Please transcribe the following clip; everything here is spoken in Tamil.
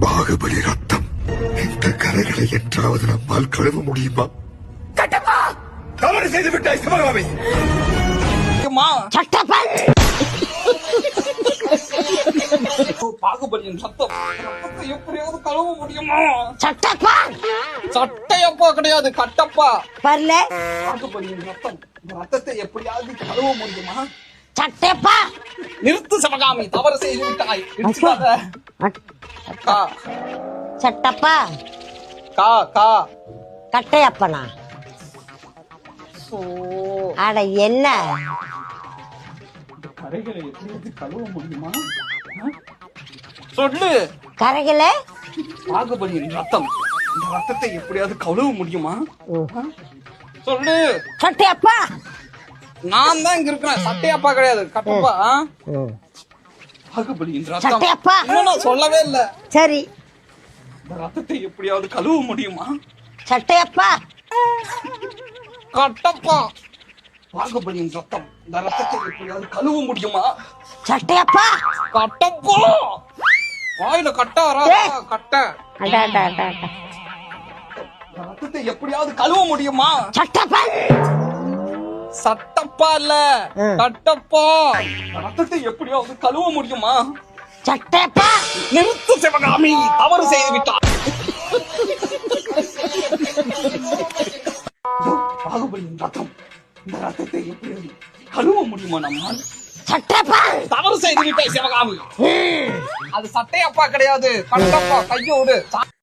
பாகுபலி ரத்தம் இந்த கரைகளை என்றாவது நம்மால் கழுவ முடியுமா? சட்டப்பா, தவறு செய்து விட்டாய் சிவகாமி. சட்டப்பா, பாகுபலியின் சத்தம் ரத்தத்தை எப்படியாவது கழுவ முடியுமா? சட்டப்பா, சட்டையப்பா கிடையாது, கட்டப்பா. வரல. பாகுபலியின் ரத்தம் ரத்தத்தை எப்படியாவது கழுவ முடியுமா? சட்டப்பா, நிறுத்து சிவகாமி, தவறு செய்து விட்டாய். நிறுத்தாத. கா சட்டப்பா, கா கா கட்டையப்பனா? சோ அட என்ன கரைகளை எப்படியாவது கழுவ முடியுமா? சொல்லு. கரைகள பாகுபலியின் ரத்தம் இந்த ரத்தத்தை எப்படியாவது கழுவ முடியுமா? சொல்லு. சட்டையப்பா, நான் தான் இங்க இருக்கிறேன். சட்டையப்பா கிடையாது, கட்டப்பா. பாகுபலியின் ரத்தம் சட்டையப்பா. இன்னும் நான் சொல்லவே இல்ல. சரி. இந்த ரத்தத்தை எப்படியாவது கழுவ முடியுமா? சட்டையப்பா, கட்டப்பா. பாகுபலியின் ரத்தம் இந்த ரத்தத்தை எப்படியாவது கழுவ முடியுமா? சட்டையப்பா, கட்டப்பா. வாயில கட்டாரா? கட்ட. அட அட அட அட. இந்த ரத்தத்தை எப்படியாவது கழுவ முடியுமா? சட்டப்பா, சட்டப்பா இல்ல, கட்டப்பா. இந்த ரத்தத்தை எப்படியாவது கழுவ முடியுமா? சட்டையப்பா, நிறுத்து சிவகாமி, தவறு செய்து விட்டார். பாகுபலியின் ரத்தம் இந்த ரத்தத்தை எப்படியாவது கழுவ முடியுமா நம்மால்? சட்டையப்பா, தவறு செய்து விட்டாய் சிவகாமி. அது சட்டையப்பா கிடையாது, கட்டப்பா. கையோடு